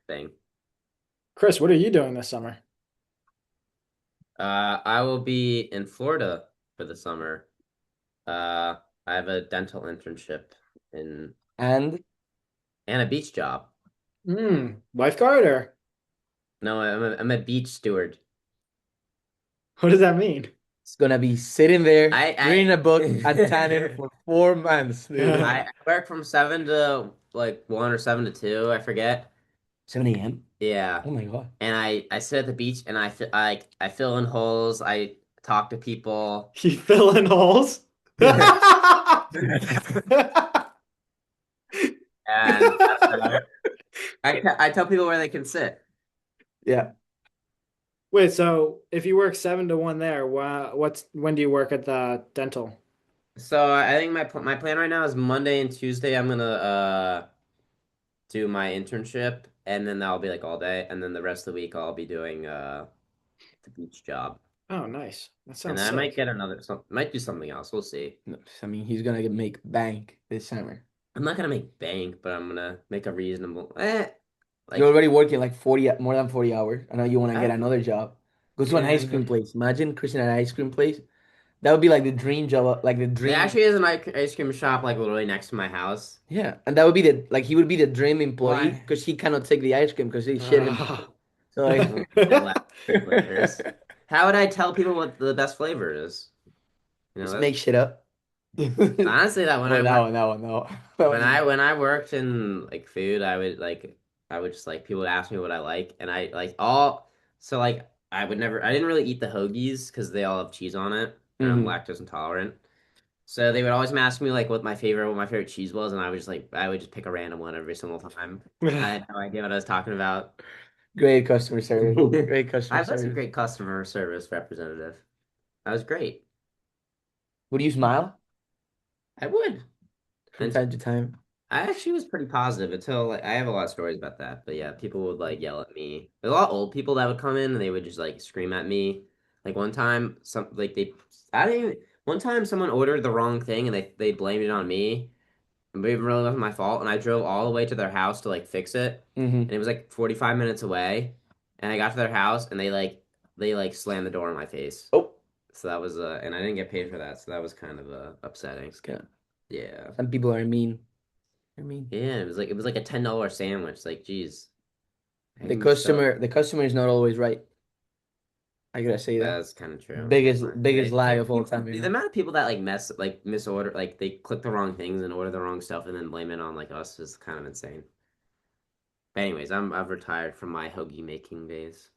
thing. Chris, what are you doing this summer? I will be in Florida for the summer. Uh, I have a dental internship in And and a beach job. Lifeguard or No, I'm a beach steward. what does that mean? it's gonna be sitting there I reading a book at Tannin for 4 months, dude. I work from 7 to 1 or 7 to 2. I forget. 7 a.m. Yeah, Oh my God. and I sit at the beach and I fill in holes. I talk to people. You fill in holes? And I tell people where they can sit. Yeah. Wait, so if you work 7 to 1 there, when do you work at the dental? So I think my plan right now is Monday and Tuesday. I'm gonna do my internship, and then that'll be like all day, and then the rest of the week I'll be doing the beach job, Oh, nice. That and sounds then I might sick. get might do something else. We'll see. No, I mean, he's gonna make bank this summer. I'm not gonna make bank, but I'm gonna make a reasonable. You're Like already working like 40, more than 40 hours. I know you want to get I, another job. Go to an ice yeah. cream place. Imagine Christian at an ice cream place. That would be like the dream job, like the There dream. actually is an ice cream shop like literally next to my house. Yeah, and that would be the like he would be the dream employee Why? because he cannot take the ice cream because he shit himself. So like, I like flavors. How would I tell people what the best flavor is? You know just that make shit up. honestly that when Oh, I that work one, that one, no. That when was I worked in like food, I would just like people would ask me what I like, and I like all so like I didn't really eat the hoagies because they all have cheese on it, and I'm hmm lactose intolerant. So they would always ask me like what my favorite cheese was, and I would just pick a random one every single time. I had no idea what I was talking about. Great customer service. Great customer I was a service. great customer service representative. I was great. Would you smile I would. from And time to time? I actually was pretty positive until like I have a lot of stories about that. But yeah, people would like yell at me. There's a lot of old people that would come in and they would just like scream at me. Like one time, some like they I didn't even one time someone ordered the wrong thing and they blamed it on me. And it really wasn't my fault. And I drove all the way to their house to like fix it. hmm And it was like 45 minutes away. And I got to their house and they slammed the door in my face. Oh, So that was and I didn't get paid for that. So that was kind of upsetting. it's good. Yeah. Some people are mean. I mean, Yeah, it was like a $10 sandwich. Like, geez, the I'm so customer is not always right. I gotta say that. that's kind of true. Biggest lie of all time, The amount of people that like misorder, like they click the wrong things and order the wrong stuff and then blame it on like us is kind of insane. But anyways, I've retired from my hoagie making days.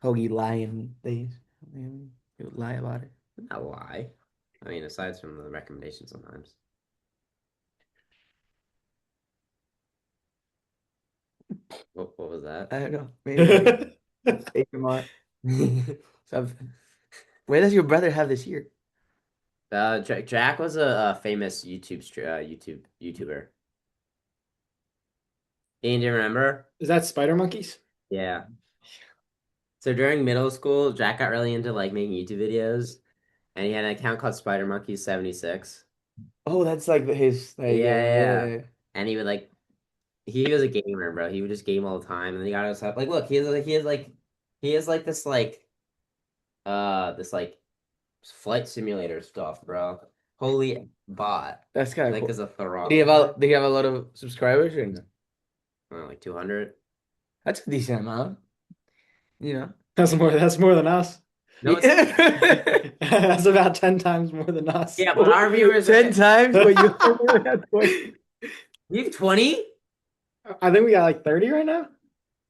Hoagie lying days. I mean, you would lie about it. Not lie. I mean, aside from the recommendations sometimes. What was that? I don't know. Maybe like ASMR. Something. Where does your brother have this year? Jack was a famous YouTuber. Ian, do you remember? Is that Spider Monkeys? Yeah. So during middle school, Jack got really into like making YouTube videos, and he had an account called Spider Monkey 76. Oh, that's like his like Yeah, yeah. yeah. And he would like he was a gamer, bro. He would just game all the time, and then he got us like look, he has like He has like this like flight simulator stuff, bro. Holy bot. That's kind of Like cool. as a Do you have a lot of subscribers or no? like 200. That's a decent amount, you know. That's more than us. No, it's Yeah. That's about 10 times more than us. yeah, but our viewers 10 times what you we have 20? I think we got like 30 right now.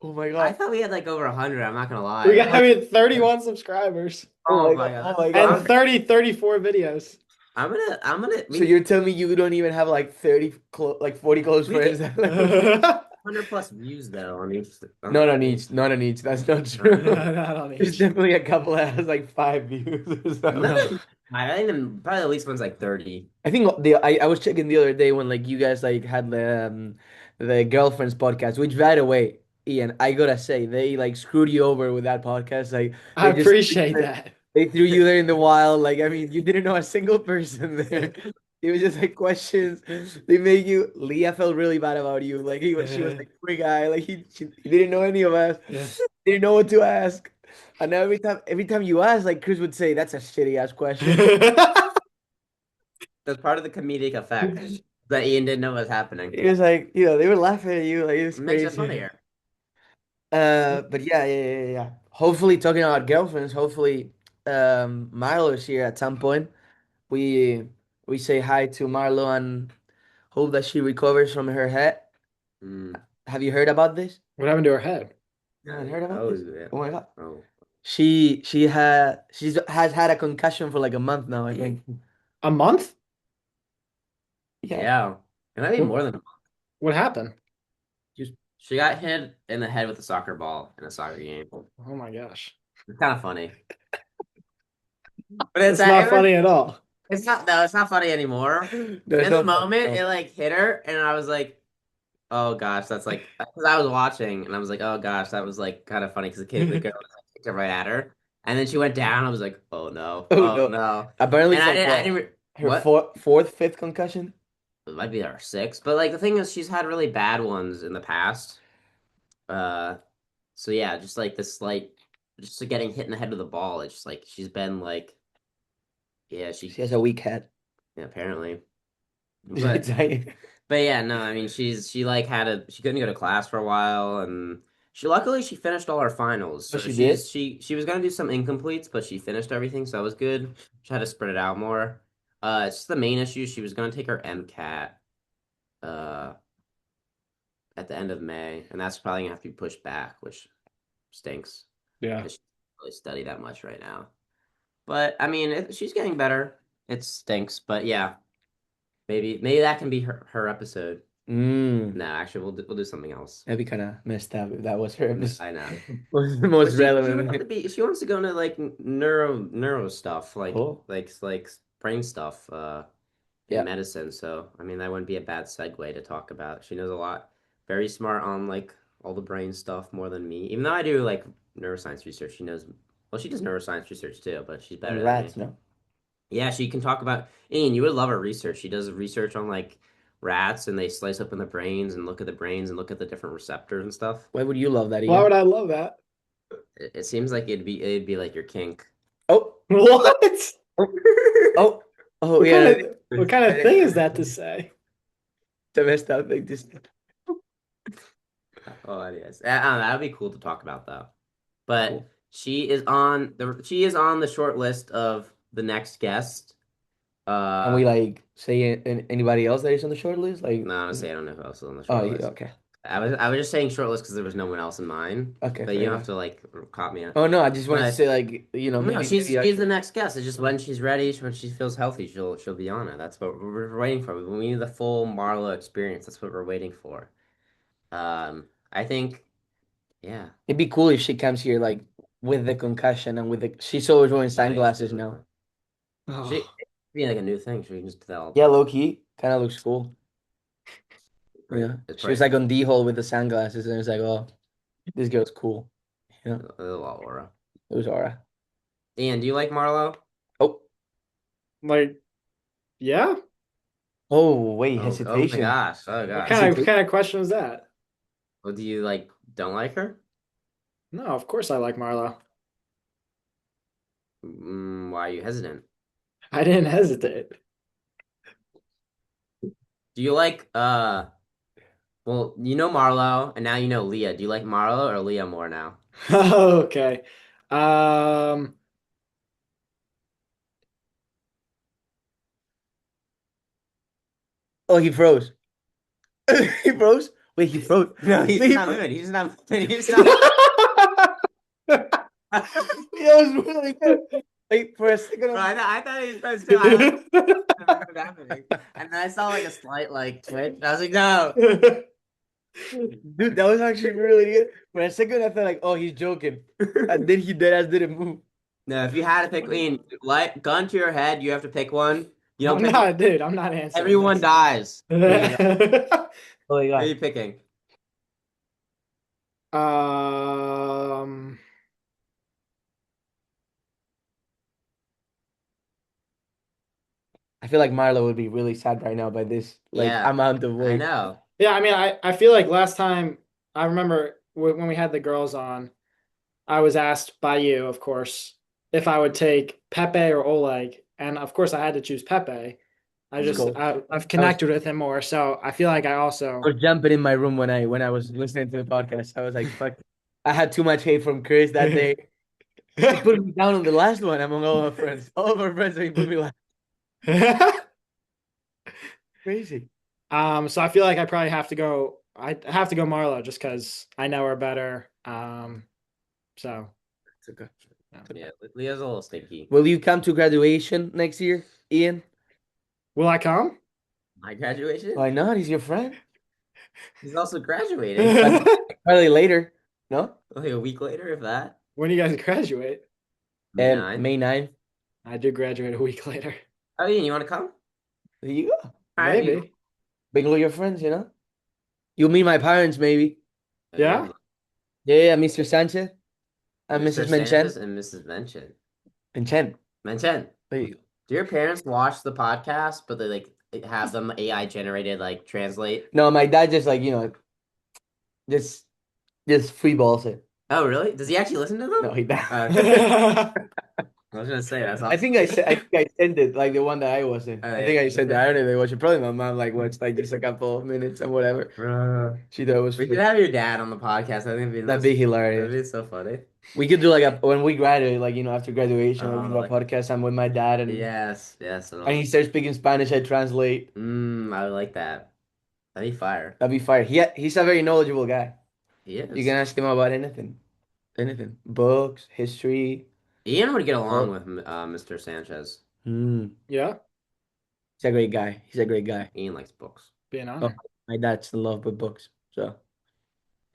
Oh my I god. thought we had like over 100. I'm not gonna lie. We got, I mean, 31 subscribers Oh Oh my my god. god. Oh my and god. 34 videos. I'm gonna So you're telling me you don't even have like 40 close We friends? get- No, 100 plus views though on each. Not on each. Not on each. That's not No, true. not on There's each. definitely a couple that has like 5 views or something. No. I think probably the least one's like 30. I think I was checking the other day when like you guys like had the girlfriends podcast, which by the way, Ian, I gotta say they like screwed you over with that podcast. Like I they just appreciate that. they threw you there in the wild. Like I mean, you didn't know a single person there. It was just like questions. They made you. Leah felt really bad about you. Like she was like free guy. Like he didn't know any of us. Yeah. Didn't know what to ask. And now every time you ask, like Chris would say, "That's a shitty ass question." That's part of the comedic effect that Ian didn't know was happening. It was like, they were laughing at you, like it was It makes it crazy. funnier. But yeah. Hopefully, talking about girlfriends, hopefully, Marlo's here at some point. We we say hi to Marlo and hope that she recovers from her head. Mm. Have you heard about this? What happened to her head? You haven't heard about Oh, this? yeah. Oh my God. Oh. She's has had a concussion for like a month now, I think. A month? Yeah. Yeah. It might be more than a month. What happened? She got hit in the head with a soccer ball in a soccer game. Oh my gosh. It's kind of funny. But it's It's not funny at all. It's not no, it's not funny anymore. There's In no the moment, no. it like hit her, and I was like, "Oh gosh, that's like." Because I was watching, and I was like, "Oh gosh, that was like kind of funny." Because the girl kicked it right at her, and then she went down. I was like, "Oh no, Oh, oh no. no!" Apparently, And it's like I what? didn't. Her What? fourth, fifth concussion? It might be our sixth, but like the thing is, she's had really bad ones in the past. Uh, so yeah, just like this slight, just like, getting hit in the head with a ball. It's just like she's been like, yeah, She has a weak head. yeah, apparently, It's but. like- But yeah, no, I mean she like she couldn't go to class for a while and she finished all her finals. Oh, So she did? she was gonna do some incompletes, but she finished everything, so that was good. She had to spread it out more. It's just the main issue. She was gonna take her MCAT uh at the end of May, and that's probably gonna have to be pushed back, which stinks Yeah. because she doesn't really study that much right now. But I mean, she's getting better. It stinks, but yeah, maybe that can be her episode. No, actually, we'll do something else. That'd be kind of messed up if that was her I know. was the But most she relevant. wants to she wants to go into like neuro stuff, Cool. like brain stuff, Yeah. in medicine. So I mean, that wouldn't be a bad segue to talk about. She knows a lot. Very smart on like all the brain stuff more than me. Even though I do like neuroscience research, she knows. Well, she does neuroscience research too, but she's better And than me. rats, no? Yeah, she can talk about. Ian, you would love her research. She does research on like rats, and they slice open the brains and look at the brains and look at the different receptors and stuff. Why would you love that, Why Ian? would I love that? It seems like it'd be like your kink. Oh, What? oh, oh, What yeah. what kind of thing is that to say? The messed up thing. Just Oh, yes. I don't know, that would be cool to talk about though. But Cool. she is on the short list of the next guest. Can we like say anybody else that is on the short list? Like, No, honestly, I don't know who else is on the oh, short list. okay, I was just saying short list because there was no one else in mind. okay. But fair you don't enough. have to like cop me on. Oh no, I just wanted to But- say like No, maybe she's maybe the next guest. It's just when she's ready, when she feels healthy, she'll be on it. That's what we're waiting for. We need the full Marlo experience. That's what we're waiting for. I think, yeah. it'd be cool if she comes here like with the concussion and with the she's always wearing sunglasses now. Oh, She be like a new thing. She can just tell. Yeah, low key, kind of looks cool. Right. Yeah, It's she was like on D-hole with the sunglasses, and it's like, oh, this girl's cool. Yeah, a little aura. it was Aura. Ian, do you like Marlo? Oh, like, yeah? oh, wait, Oh my hesitation. gosh. Oh What gosh. kind of question was that? Well, do you like don't like her? No, of course I like Marlo. Why are you hesitant? I didn't hesitate. Do you like well, you know Marlo and now you know Leah. Do you like Marlo or Leah more now? Okay. Um, Oh, he froze. He froze. Wait, he froze. No, he's He not froze. moving. He's not moving. He's not. That was really good. Like for a second, Bro, I thought he was supposed to. I like what happening. And then I saw like a slight like twitch. I was like, no. dude, that was actually really good. For a second, I felt like, oh, he's joking, and then he dead ass didn't move. No, if you had to pick Ian, like gun to your head, you have to pick one. You don't I'm pick not, dude. I'm not answering everyone dies. Who Oh my are you god. picking? Um, I feel like Marlo would be really sad right now by this like Yeah, amount of I weight. know. yeah, I mean, I feel like last time I remember when we had the girls on, I was asked by you, of course, if I would take Pepe or Oleg, and of course I had to choose Pepe. Let's go. I've I was connected with him more, so I feel like I I also was jumping in my room when I was listening to the podcast. I was like, fuck. I had too much hate from Chris that day. He put me down on the last one among all our friends. All of our friends, he put me last. Crazy. So I feel like I probably have to go. I have to go Marlo just because I know her better. So It's okay. Yeah, Leah's a little stinky. Will you come to graduation next year, Ian? will I come? My graduation? Why not? He's your friend. He's also graduating. Probably later. No? Like a week later, if that. When do you guys graduate? May 9th. May 9th. I do graduate a week later. Oh, Ian, you want to come? There you go. All right, Maybe. Bring all your friends, you know? You'll meet my parents, maybe. Yeah? Yeah, Mr. Sanchez and Mr. Mrs. Sanchez Menchen. and Mrs. Menchen. Menchen. Menchen. There you go. Do your parents watch the podcast, but they like have them AI generated like translate? No, my dad just like, just just free balls it. Oh, really? Does he actually listen to them? No, he doesn't. I was gonna say that's I think I sent it like the one that I was in. Oh, I think yeah. I said that. I don't know if they watch it. Probably my mom like watched like just a couple of minutes and whatever. She thought it was We free. could have your dad on the podcast. I think That'd be that'd hilarious. be so funny. We could do like when we graduate, like after graduation, we do a like- podcast. I'm with my dad, and Yes. and he starts speaking Spanish. I translate. I would like that. That'd be fire. That'd be fire. He's a very knowledgeable guy. He is. You can ask him about anything, books, history. Ian would get along with Mr. Sanchez. Yeah, He's a great guy. He's a great guy. Ian likes books. be an Oh, honor. my dad's in love with books. So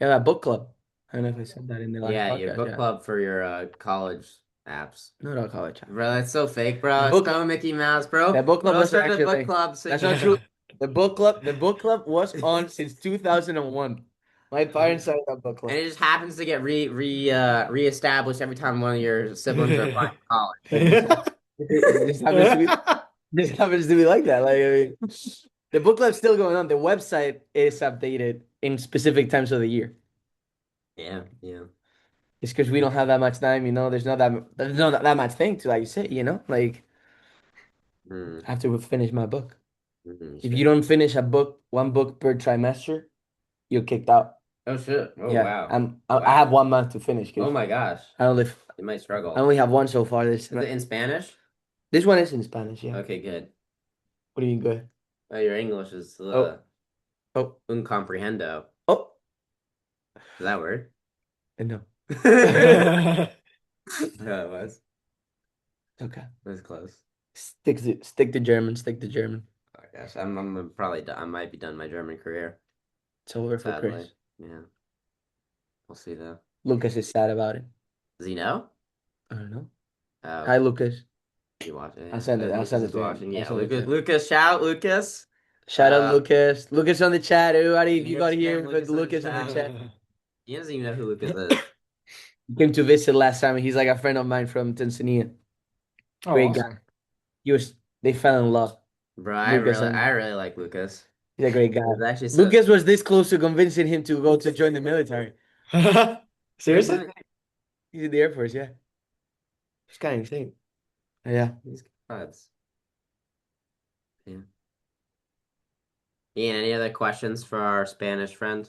yeah, that book club. I don't know if I said that in the last Yeah, your podcast. book Yeah. club for your college apps. No, not college. Bro, that's so fake, bro. Book- It's so Mickey Mouse, bro. That book club Bro, was start a actually a book thing. club. So That's you- not true. The book club was on since 2001. My parents started that book club. And it just happens to get reestablished every time one of your siblings are applying to college. It just happens to be like that. Like, I mean, the book club's still going on. The website is updated in specific times of the year. Yeah, yeah. It's because we don't have that much time. There's not that much thing to like say. Like Mm, I have to finish my book. mhm, If shit. you don't finish one book per trimester, you're kicked out. Oh shit! Oh Yeah, wow! I Wow. have 1 month to finish. 'Cause Oh my gosh! I You might struggle. only have one so far. Is it in Spanish? This one is in Spanish. Yeah. Okay, good. What do you mean good? Oh, your English is Oh. un comprehendo. Oh, Is that a word? no. Yeah, it was. Okay. It was close. Stick to German. Stick to German. Oh gosh, I'm probably done. I might be done my German career. It's over for Sadly. Chris. Yeah. We'll see though. Lucas is sad about it. Does he know? I don't know. Oh, Hi, Lucas. you watch it. I'll send it. I'll Lucas send it is to him. watching. I'll Yeah, send it to Lucas. him. Lucas, shout out Lucas. Shout out Lucas. Lucas on the chat. Everybody, if you got Yes, here, yeah, but Lucas on the Lucas in the chat. chat. He doesn't even know who Lucas is. He came to visit last time. He's like a friend of mine from Tanzania. Oh, Great guy. awesome. They fell in love. Bro, Lucas I really like Lucas. He's a great guy. He's actually so, Lucas was this close to convincing him to go to join the military. Seriously? He's in the Air Force, yeah. It's kind of insane. Yeah. He's good vibes. Yeah. Ian, any other questions for our Spanish friend?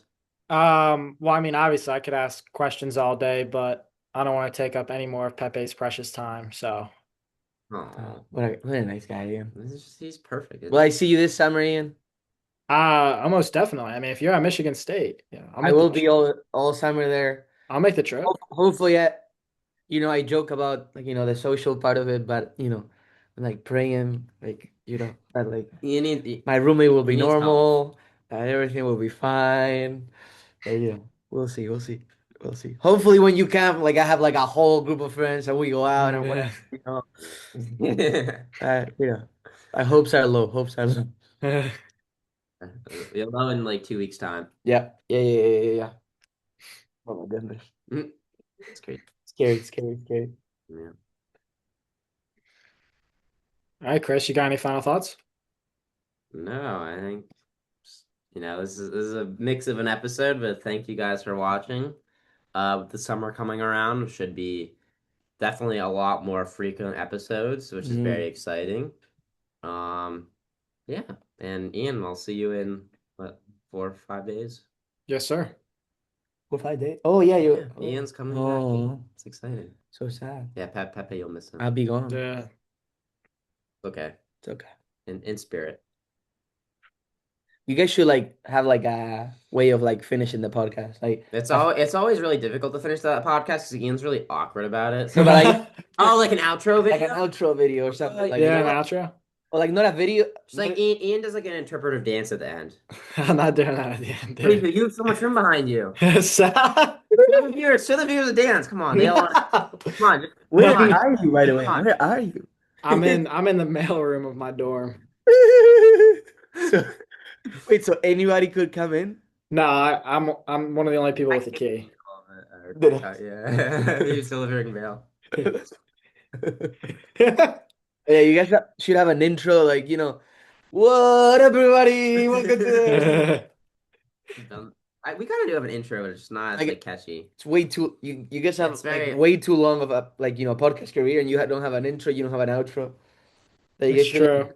Well, I mean, obviously I could ask questions all day, but I don't want to take up any more of Pepe's precious time. So, Oh, What a nice guy, Ian. he's perfect. Will I see you this summer, Ian? almost definitely. I mean, if you're at Michigan State, yeah, I will be all summer there. I'll make the trip. Hopefully, I joke about like the social part of it, but I'm like praying like that like my roommate will he be needs help. normal, and everything will be fine. But we'll see, we'll see, we'll see. Hopefully, when you come, like I have like a whole group of friends and we go out and whatever, I hopes are low, hopes are low. You'll know in like 2 weeks' time. Yeah, yeah, yeah, yeah, yeah, yeah. Oh my goodness, It's great. scary, scary, scary. Yeah. All right, Chris, you got any final thoughts? No, I think this is a mix of an episode, but thank you guys for watching. With the summer coming around, should be definitely a lot more frequent episodes, which is very exciting. Yeah, and Ian, I'll see you in what, 4 or 5 days? Yes, sir. 4 or 5 days. Oh yeah, Yeah, Ian's coming back. Oh, It's exciting. so sad. Yeah, Pepe, you'll miss him. I'll be gone. Yeah. Okay, It's okay. in spirit. You guys should like have like a way of like finishing the podcast. Like It's always really difficult to finish that podcast because Ian's really awkward about it. No, but like Oh, like an outro like video? an outro video or something. Like Yeah, an outro. or like not a video. It's like Ian does like an interpretive dance at the end. I'm not doing that at the end, Dude, dude. you have so much room behind you. Stop. Show the viewers a dance. Come on, they all come on. Where Come on. are you, by the way? Come on. Where are you? I'm in the mail room of my dorm. So, wait, so anybody could come in? No, I'm one of the only people with a key. Yeah, he's delivering mail. Yeah, you guys should have an intro, like what everybody, welcome to the. We kind of do have an intro, but it's just not as Like, catchy. It's way too you guys have It's very- like way too long of a podcast career, and you don't have an intro, you don't have an outro. That you It's guys should, like- true.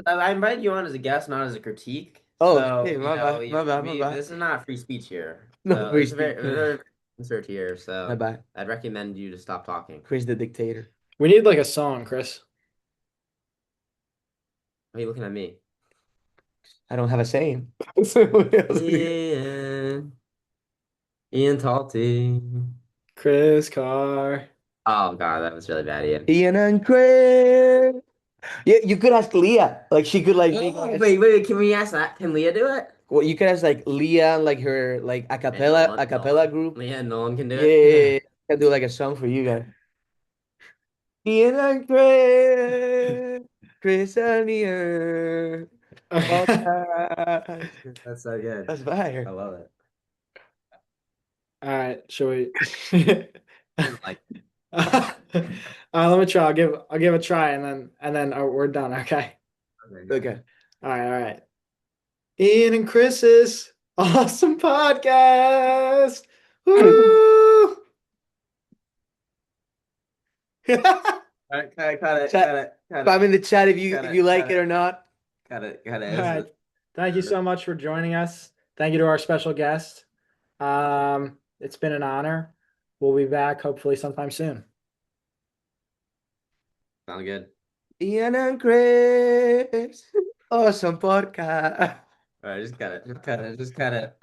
I invited you on as a guest, not as a critique. Oh, So, okay, my bad, my bad, my bad. This is not free speech here. No So free it's very, speech. very insert here. My So bad. I'd recommend you to stop talking. Chris the dictator. We need like a song, Chris. Why are you looking at me? I don't have a saying. Somebody else- Ian Talty. Chris Carr. Oh God, that was really bad, Ian. Ian and Chris. Yeah, you could ask Leah. Like she could like make like Wait, can we ask that? Can Leah do it? well, you could ask like Leah, like her like a cappella group. Leah, no one can do Yeah, it. can do like a song for you guys. Ian and Chris, Chris and Ian. Podcast. That's so good. That's fire. I love it. All right, should we? Like, Let me try. I'll give a try, and then we're done. Okay. Okay. All right. Ian and Chris's awesome podcast. Woo! cut it. I'm in the chat if you like cut it or not. Got it. All right. Thank you so much for joining us. Thank you to our special guest. It's been an honor. We'll be back hopefully sometime soon. Sound good. Ian and Chris, awesome podcast. All right, just cut it. Just cut it.